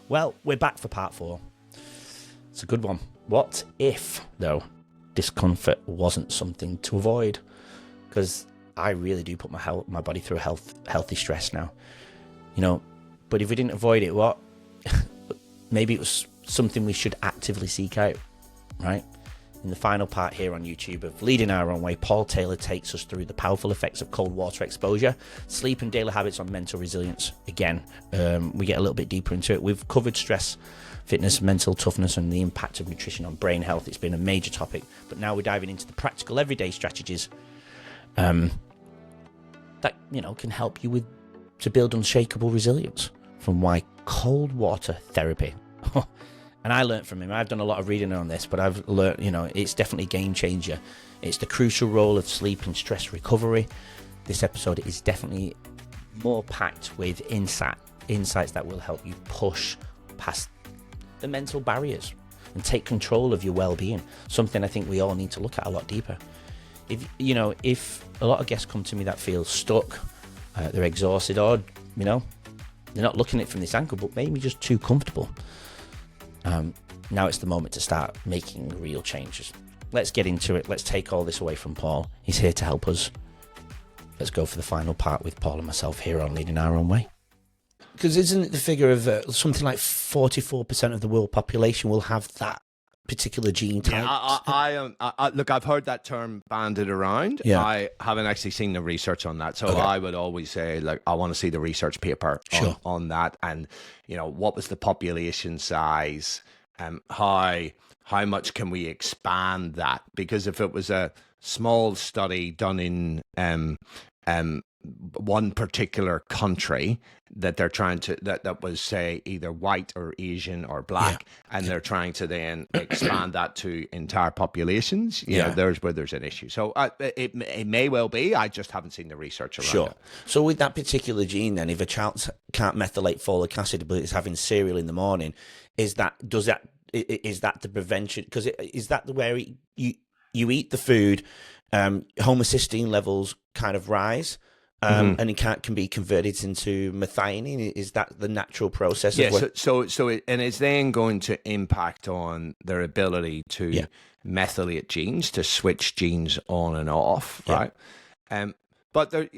Well, we're back for part 4. It's a good one. What if, though, discomfort wasn't something to avoid? Because I really do put my body through healthy stress now. But if we didn't avoid it, what? Maybe it was something we should actively seek out, right? In the final part here on YouTube of Leading Our Own Way, Paul Taylor takes us through the powerful effects of cold water exposure, sleep and daily habits on mental resilience. Again, we get a little bit deeper into it. We've covered stress, fitness, mental toughness, and the impact of nutrition on brain health. It's been a major topic, but now we're diving into the practical everyday strategies that can help you to build unshakable resilience. From why cold water therapy. And I learned from him. I've done a lot of reading on this, but I've learned, it's definitely a game changer. It's the crucial role of sleep and stress recovery. This episode is definitely more packed with insights that will help you push past the mental barriers and take control of your well-being. Something I think we all need to look at a lot deeper. If a lot of guests come to me that feel stuck, they're exhausted, or they're not looking at it from this angle, but maybe just too comfortable. Now it's the moment to start making real changes. Let's get into it. Let's take all this away from Paul. He's here to help us. Let's go for the final part with Paul and myself here on Leading Our Own Way. Because isn't it the figure of something like 44% of the world population will have that particular gene type? Yeah, look, I've heard that term banded around. Yeah. I haven't actually seen the research on that. So Okay. I would always say, I want to see the research paper on that. And, what was the population size? How much can we expand that? Because if it was a small study done in one particular country that they're trying to that was, say, either white or Asian or black, and they're trying to then expand that to entire populations, there's where there's an issue. So it may well be. I just haven't seen the research around it. So with that particular gene, then, if a child can't methylate folic acid but is having cereal in the morning, is that the prevention? Because is that where you eat the food, homocysteine levels kind of rise, and it can be converted into methionine? Is that the natural process? Yeah. And it's then going to impact on their ability to methylate genes, to switch genes on and off, right? But there,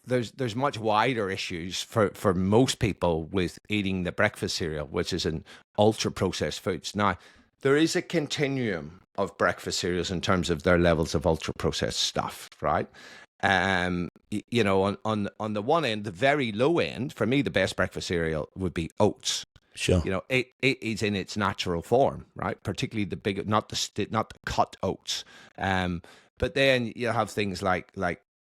there's much wider issues for most people with eating the breakfast cereal, which is an ultra processed foods. Now, there is a continuum of breakfast cereals in terms of their levels of ultra processed stuff, right? On the one end, the very low end, for me, the best breakfast cereal would be oats. Sure. It is in its natural form, right? Particularly the big, not the cut oats. But then you have things like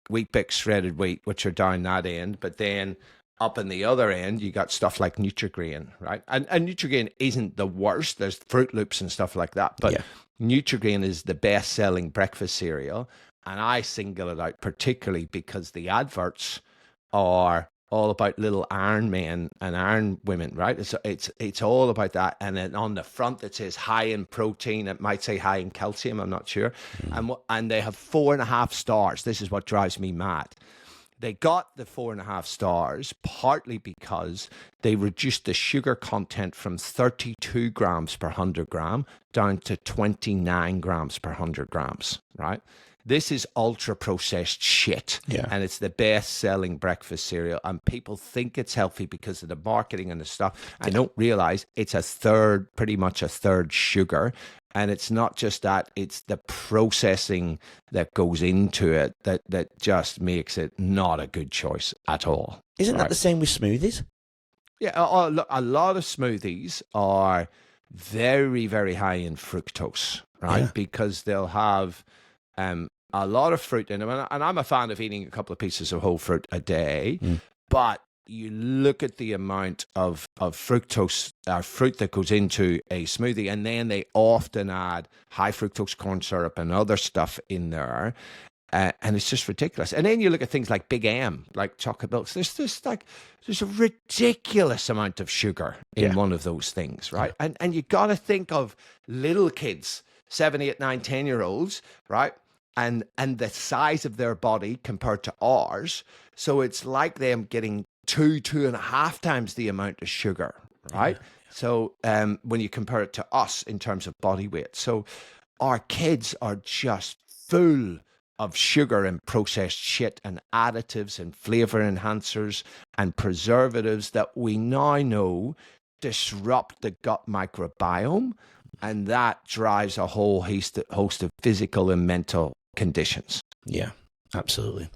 Wheat Bix shredded wheat, which are down that end. But then up in the other end, you got stuff like Nutrigrain, right? And Nutrigrain isn't the worst. There's Fruit Loops and stuff like that. But Nutrigrain is the best-selling breakfast cereal. And I single it out particularly because the adverts are all about little iron men and iron women, right? It's all about that. And then on the front it says high in protein. It might say high in calcium. I'm not sure. And they have 4.5 stars. This is what drives me mad. They got the 4.5 stars partly because they reduced the sugar content from 32 grams per 100 gram down to 29 grams per 100 grams, right? This is ultra processed shit, and it's the best selling breakfast cereal. And people think it's healthy because of the marketing and the stuff. I don't realize it's pretty much a third sugar. And it's not just that, it's the processing that goes into it that just makes it not a good choice at all. Isn't that the same with smoothies? Yeah, a lot of smoothies are very, very high in fructose, right? Yeah. Because they'll have a lot of fruit in them. And I'm a fan of eating a couple of pieces of whole fruit a day, but you look at the amount of fructose fruit that goes into a smoothie, and then they often add high fructose corn syrup and other stuff in there. And it's just ridiculous. And then you look at things like Big M, like chocolate milks. There's a ridiculous amount of sugar in one of those things, right? Yeah. And you got to think of little kids, 7, 8, 9, 10-year-olds, right? And the size of their body compared to ours. So it's like them getting 2.5 times the amount of sugar, right? So when you compare it to us in terms of body weight, so our kids are just full of sugar and processed shit and additives and flavor enhancers and preservatives that we now know disrupt the gut microbiome, and that drives a whole host of physical and mental conditions. Yeah, absolutely.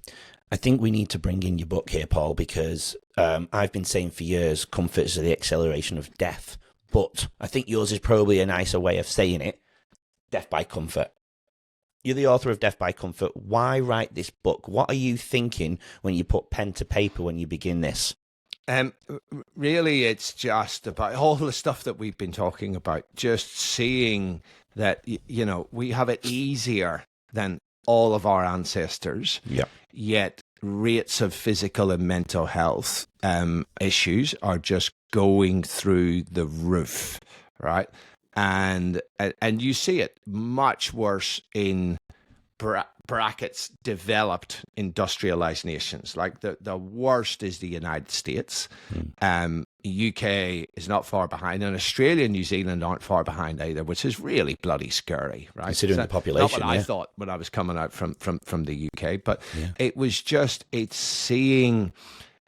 I think we need to bring in your book here, Paul, because I've been saying for years, comfort is the acceleration of death. But I think yours is probably a nicer way of saying it, death by comfort. You're the author of Death by Comfort. Why write this book? What are you thinking when you put pen to paper when you begin this? Really, it's just about all the stuff that we've been talking about, just seeing that, you know, we have it easier than all of our ancestors. Yeah. Yet rates of physical and mental health issues are just going through the roof, right? And you see it much worse in brackets developed industrialized nations. Like the worst is the United States. UK is not far behind, and Australia and New Zealand aren't far behind either, which is really bloody scary, right? Considering the population. Not what I thought when I was coming out from the UK, but it's seeing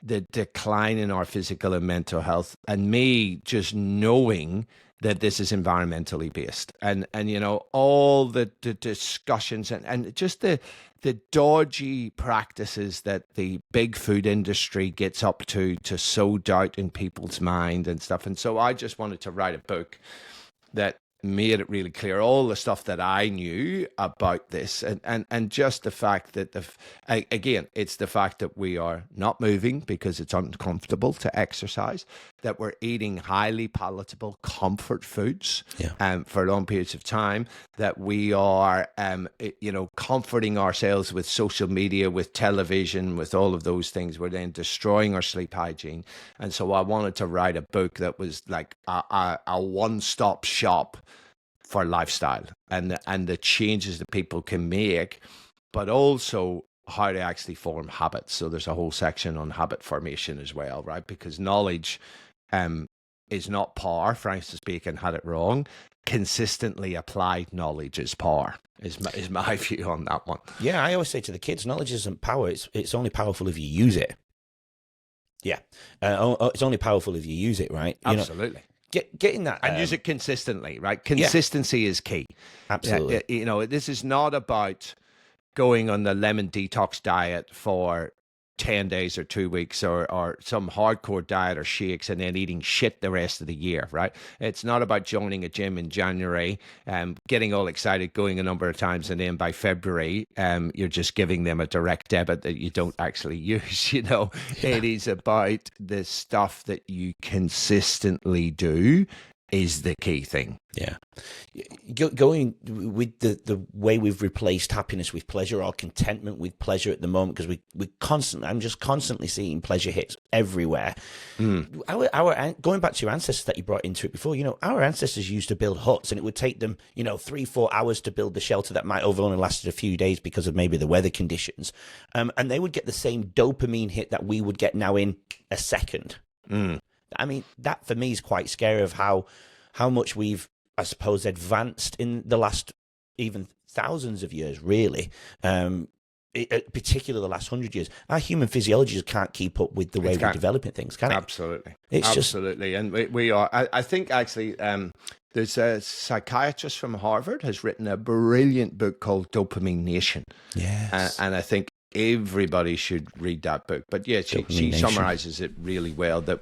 the decline in our physical and mental health, and me just knowing that this is environmentally based, and you know, all the discussions and just the dodgy practices that the big food industry gets up to sow doubt in people's mind and stuff. And so I just wanted to write a book that made it really clear all the stuff that I knew about this, and just the fact that again, it's the fact that we are not moving because it's uncomfortable to exercise, that we're eating highly palatable comfort foods for long periods of time, that we are comforting ourselves with social media, with television, with all of those things. We're then destroying our sleep hygiene. And so I wanted to write a book that was like a one-stop shop for lifestyle and the changes that people can make, but also how to actually form habits. So there's a whole section on habit formation as well, right? Because knowledge is not power. Francis Bacon had it wrong. Consistently applied knowledge is power, is my view on that one. Yeah, I always say to the kids, knowledge isn't power. It's only powerful if you use it. Yeah, it's only powerful if you use it, right? Absolutely. Getting that and use it consistently, right? Consistency is key. Absolutely. You know, this is not about going on the lemon detox diet for 10 days or 2 weeks or some hardcore diet or shakes and then eating shit the rest of the year, right? It's not about joining a gym in January, getting all excited, going a number of times, and then by February, you're just giving them a direct debit that you don't actually use, you know? Yeah. It is about the stuff that you consistently do is the key thing. Yeah. Going with the way we've replaced happiness with pleasure, or contentment with pleasure at the moment, because I'm just constantly seeing pleasure hits everywhere. Our going back to your ancestors that you brought into it before, you know, our ancestors used to build huts, and it would take them, 3-4 hours to build the shelter that might have only lasted a few days because of maybe the weather conditions. And they would get the same dopamine hit that we would get now in a second. I mean, that for me is quite scary of how much we've, I suppose, advanced in the last even thousands of years, really. Particularly the last 100 years. Our human physiology just can't keep up with the way we're developing things, can it? Absolutely. Absolutely. And we are, I think actually, there's a psychiatrist from Harvard has written a brilliant book called Dopamine Nation. Yes. And I think everybody should read that book. But yeah, she summarizes it really well, that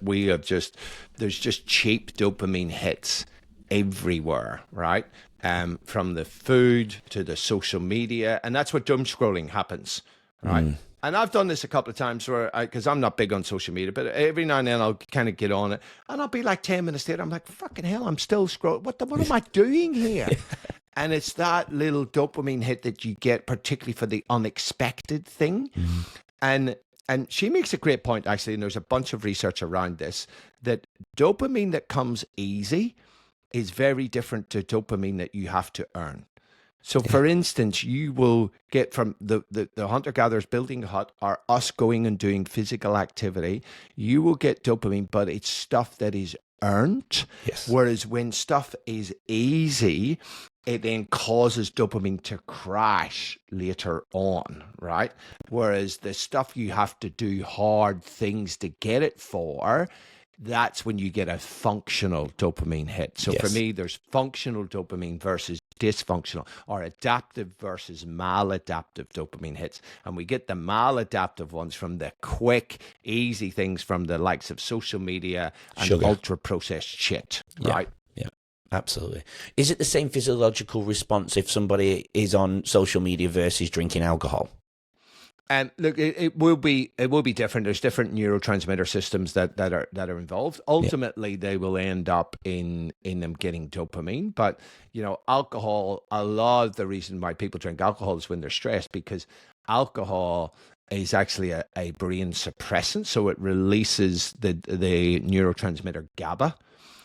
there's just cheap dopamine hits everywhere, right? From the food to the social media, and that's what doom scrolling happens, right? And I've done this a couple of times because I'm not big on social media, but every now and then I'll kind of get on it, and I'll be like 10 minutes later, I'm like, fucking hell, I'm still scrolling. What am I doing here? And it's that little dopamine hit that you get, particularly for the unexpected thing. And she makes a great point, actually, and there's a bunch of research around this, that dopamine that comes easy is very different to dopamine that you have to earn. So, for instance, you will get from the hunter-gatherers building a hut or us going and doing physical activity, you will get dopamine, but it's stuff that is earned. Yes. Whereas when stuff is easy, it then causes dopamine to crash later on, right? Whereas the stuff you have to do hard things to get it for, that's when you get a functional dopamine hit. So for me, there's functional dopamine versus dysfunctional, or adaptive versus maladaptive dopamine hits. And we get the maladaptive ones from the quick, easy things from the likes of social media and ultra-processed shit, right? Yeah, absolutely. Is it the same physiological response if somebody is on social media versus drinking alcohol? Look, it will be different. There's different neurotransmitter systems that are involved. Ultimately, they will end up in them getting dopamine. But alcohol. A lot of the reason why people drink alcohol is when they're stressed, because alcohol is actually a brain suppressant, so it releases the neurotransmitter GABA.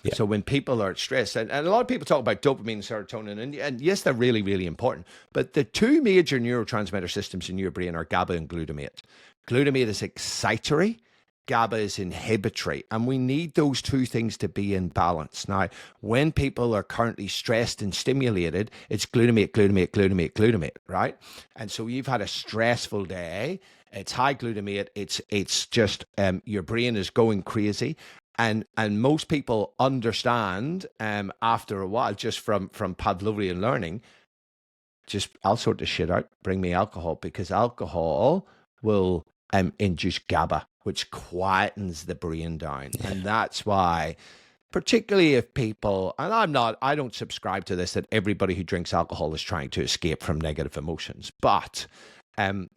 Yeah. So when people are stressed, and a lot of people talk about dopamine and serotonin, and yes, they're really, really important. But the two major neurotransmitter systems in your brain are GABA and glutamate. Glutamate is excitatory, GABA is inhibitory, and we need those two things to be in balance. Now, when people are currently stressed and stimulated, it's glutamate, glutamate, glutamate, glutamate, right? And so you've had a stressful day, it's high glutamate, it's just your brain is going crazy. And most people understand after a while, just from Pavlovian learning, I'll sort the shit out, bring me alcohol, because alcohol will induce GABA, which quietens the brain down. Yeah. And that's why, particularly if people, and I don't subscribe to this, that everybody who drinks alcohol is trying to escape from negative emotions, but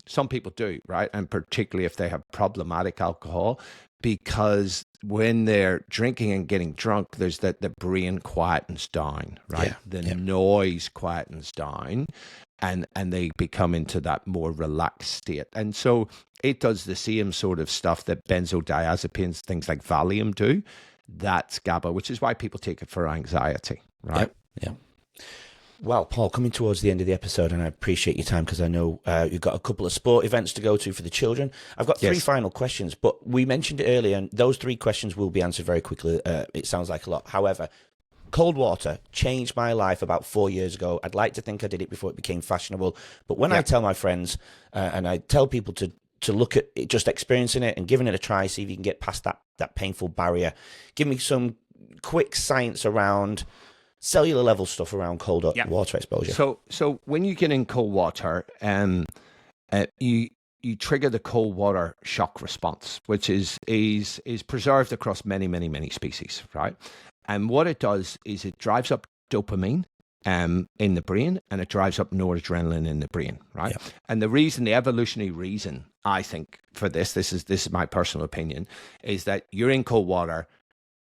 some people do, right? And particularly if they have problematic alcohol, because when they're drinking and getting drunk, there's that the brain quietens down, right? The noise quietens down, and they become into that more relaxed state. And so it does the same sort of stuff that benzodiazepines, things like Valium do. That's GABA, which is why people take it for anxiety, right? Yeah. Well, Paul, coming towards the end of the episode, and I appreciate your time because I know you've got a couple of sport events to go to for the children. I've got three final questions, but we mentioned it earlier, and those three questions will be answered very quickly. It sounds like a lot. However, cold water changed my life about 4 years ago. I'd like to think I did it before it became fashionable, but when I tell my friends and I tell people to look at it, just experiencing it and giving it a try, see if you can get past that painful barrier, give me some quick science around cellular level stuff around cold water exposure. So when you get in cold water, you trigger the cold water shock response, which is preserved across many species, right? And what it does is it drives up dopamine in the brain, and it drives up noradrenaline in the brain, right? Yep. And the evolutionary reason, I think, for this is my personal opinion, is that you're in cold water.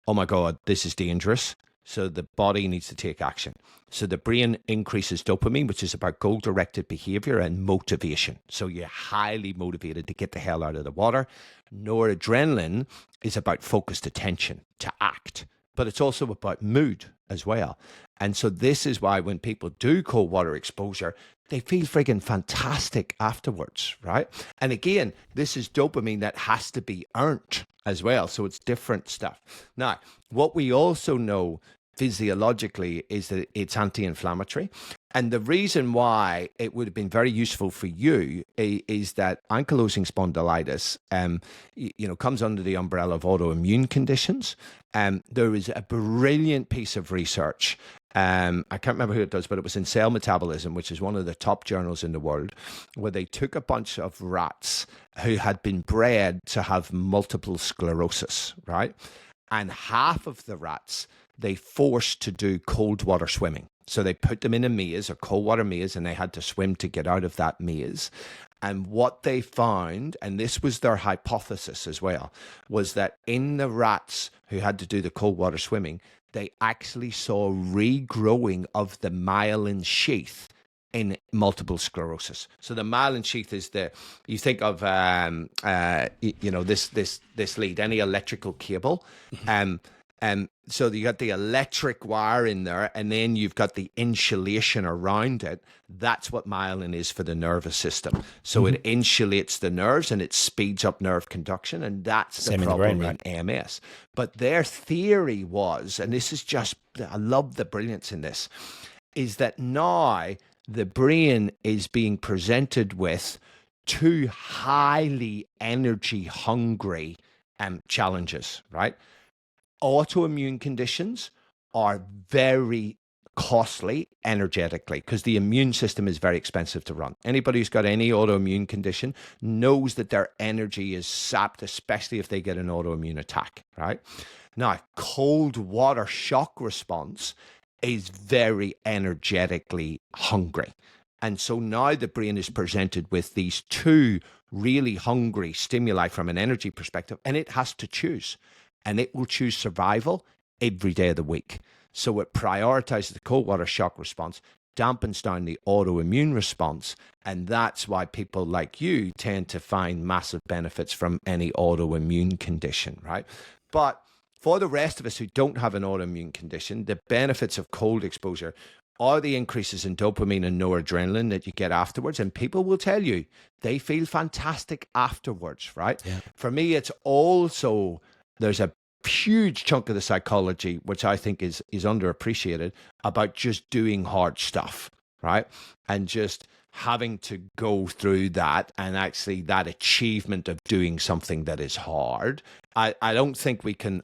Oh my God, this is dangerous. So the body needs to take action. So the brain increases dopamine, which is about goal-directed behavior and motivation. So you're highly motivated to get the hell out of the water. Noradrenaline is about focused attention, to act, but it's also about mood as well. And so this is why when people do cold water exposure, they feel friggin' fantastic afterwards, right? And again, this is dopamine that has to be earned as well. So it's different stuff. Now, what we also know physiologically is that it's anti-inflammatory. And the reason why it would have been very useful for you is that ankylosing spondylitis, comes under the umbrella of autoimmune conditions. There is a brilliant piece of research. I can't remember who it does, but it was in Cell Metabolism, which is one of the top journals in the world, where they took a bunch of rats who had been bred to have multiple sclerosis, right? And half of the rats they forced to do cold water swimming. So they put them in a maze, a cold water maze, and they had to swim to get out of that maze. And what they found, and this was their hypothesis as well, was that in the rats who had to do the cold water swimming, they actually saw regrowing of the myelin sheath in multiple sclerosis. So the myelin sheath is you think of, this lead, any electrical cable, So you got the electric wire in there, and then you've got the insulation around it. That's what myelin is for the nervous system. So it insulates the nerves and it speeds up nerve conduction, and that's the problem in MS. But their theory was, and this is just, I love the brilliance in this, is that now the brain is being presented with two highly energy hungry challenges, right? Autoimmune conditions are very costly energetically because the immune system is very expensive to run. Anybody who's got any autoimmune condition knows that their energy is sapped, especially if they get an autoimmune attack, right? Now, cold water shock response is very energetically hungry. And so now the brain is presented with these two really hungry stimuli from an energy perspective, and it has to choose. And it will choose survival every day of the week. So it prioritizes the cold water shock response, dampens down the autoimmune response, and that's why people like you tend to find massive benefits from any autoimmune condition, right? But for the rest of us who don't have an autoimmune condition, the benefits of cold exposure are the increases in dopamine and noradrenaline that you get afterwards. And people will tell you they feel fantastic afterwards, right? Yeah. For me, it's also, there's a huge chunk of the psychology, which I think is underappreciated, about just doing hard stuff, right? And just having to go through that, and actually that achievement of doing something that is hard. I don't think we can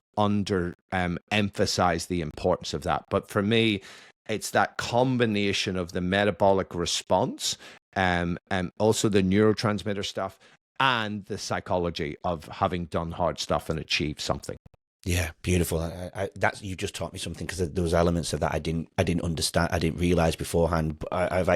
emphasize the importance of that. But for me, it's that combination of the metabolic response, and also the neurotransmitter stuff, and the psychology of having done hard stuff and achieved something. Yeah, beautiful. That's, you just taught me something, because there was elements of that I didn't understand, I didn't realize beforehand. But I've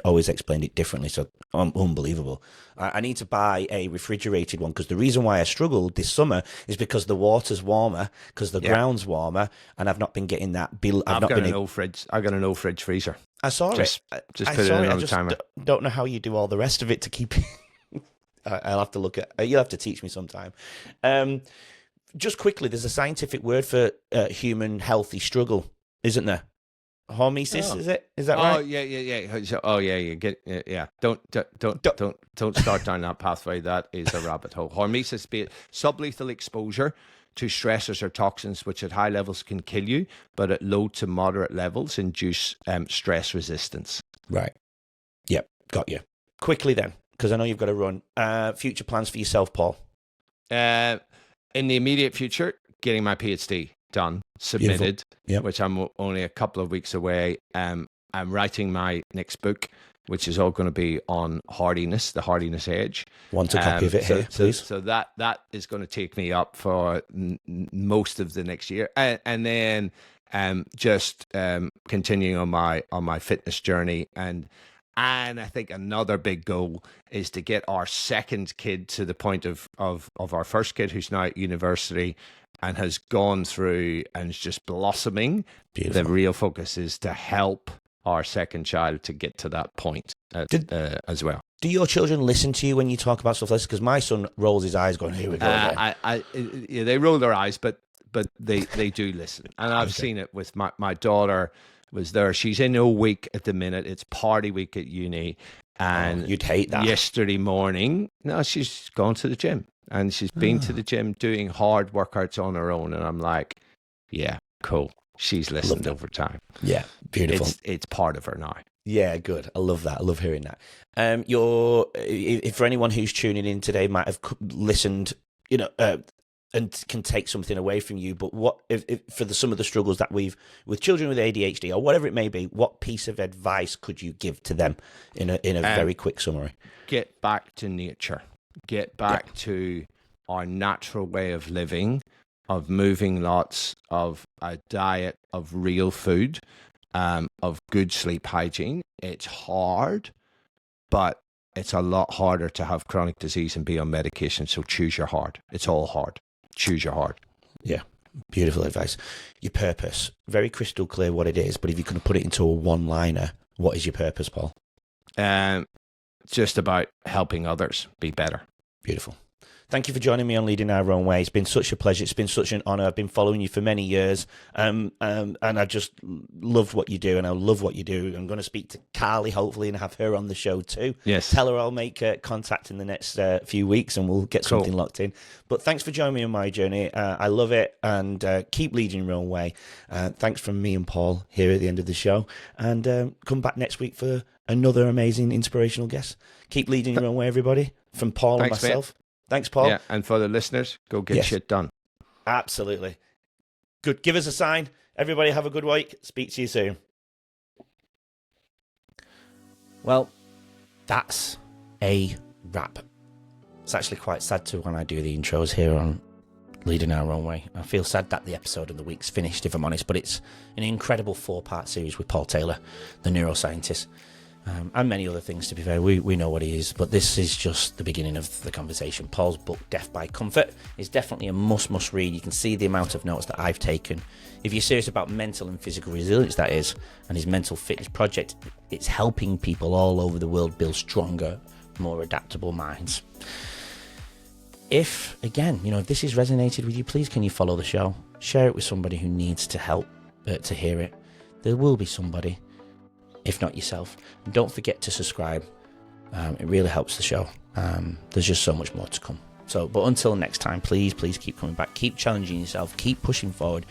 always explained it differently. So unbelievable. I need to buy a refrigerated one, because the reason why I struggled this summer is because the water's warmer, because the ground's warmer, and I've not been getting that. I've got an old fridge. I've got an old fridge freezer. I saw it. Just put it in on the timer. Don't know how you do all the rest of it to keep. I'll have to look at. You'll have to teach me sometime. Just quickly, there's a scientific word for human healthy struggle, isn't there? Hormesis, is it? Is that right? Oh yeah. Oh yeah. Don't start down that pathway. That is a rabbit hole. Hormesis, be it sublethal exposure to stressors or toxins, which at high levels can kill you, but at low to moderate levels induce stress resistance. Right. Yep. Got you. Quickly then, because I know you've got to run. Future plans for yourself, Paul? In the immediate future, getting my PhD done, submitted, which I'm only a couple of weeks away. I'm writing my next book, which is all going to be on hardiness, the hardiness edge. Want a copy of it here, please? So that is going to take me up for most of the next year, and then just continuing on my fitness journey. And I think another big goal is to get our second kid to the point of our first kid, who's now at university and has gone through and is just blossoming. Beautiful. The real focus is to help our second child to get to that point as well. Do your children listen to you when you talk about stuff like this? Because my son rolls his eyes going, here we go. They roll their eyes, but they do listen. And I've seen it with my daughter. Was there. She's in a week at the minute. It's party week at uni. And you'd hate that. Yesterday morning, no, she's gone to the gym. And she's been to the gym doing hard workouts on her own. And I'm like, yeah, cool. She's listened over time. Yeah, beautiful. It's part of her now. Yeah, good. I love that. I love hearing that. If for anyone who's tuning in today might have listened, and can take something away from you, but what if for some of the struggles that with children with ADHD or whatever it may be, what piece of advice could you give to them in a very quick summary? Get back to nature. Get back to our natural way of living, of moving lots, of a diet of real food, of good sleep hygiene. It's hard, but it's a lot harder to have chronic disease and be on medication. So choose your hard. It's all hard. Choose your heart. Yeah, beautiful advice. Your purpose, very crystal clear what it is, but if you can put it into a one-liner, what is your purpose, Paul? Just about helping others be better. Beautiful. Thank you for joining me on Leading Our Own Way. It's been such a pleasure. It's been such an honour. I've been following you for many years, and I just loved what you do, and I love what you do. I'm going to speak to Carly, hopefully, and have her on the show too. Yes. Tell her I'll make contact in the next few weeks, and we'll get something locked in. But thanks for joining me on my journey. I love it, and keep leading your own way. Thanks from me and Paul here at the end of the show, and come back next week for another amazing, inspirational guest. Keep leading your own way, everybody. From Paul and myself. Mate. Thanks, Paul. Yeah, and for the listeners, go get shit done. Absolutely. Good. Give us a sign. Everybody have a good week. Speak to you soon. Well, that's a wrap. It's actually quite sad too when I do the intros here on Leading Our Own Way. I feel sad that the episode of the week's finished, if I'm honest, but it's an incredible 4-part series with Paul Taylor, the neuroscientist. And many other things, to be fair. We know what he is, but this is just the beginning of the conversation. Paul's book, Death by Comfort, is definitely a must read. You can see the amount of notes that I've taken. If you're serious about mental and physical resilience, that is, and his mental fitness project, it's helping people all over the world build stronger, more adaptable minds. If, again, if this has resonated with you, please can you follow the show? Share it with somebody who needs to help to hear it. There will be somebody, if not yourself. And don't forget to subscribe. It really helps the show. There's just so much more to come. But until next time, please keep coming back. Keep challenging yourself. Keep pushing forward.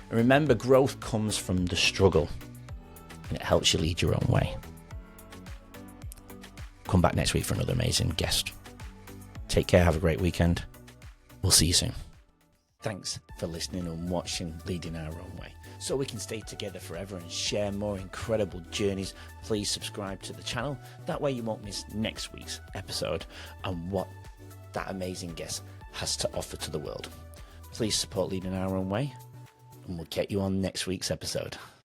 And remember, growth comes from the struggle. And it helps you lead your own way. Come back next week for another amazing guest. Take care. Have a great weekend. We'll see you soon. Thanks for listening and watching Leading Our Own Way. So we can stay together forever and share more incredible journeys, please subscribe to the channel. That way you won't miss next week's episode and what that amazing guest has to offer to the world. Please support Leading Our Own Way, and we'll get you on next week's episode.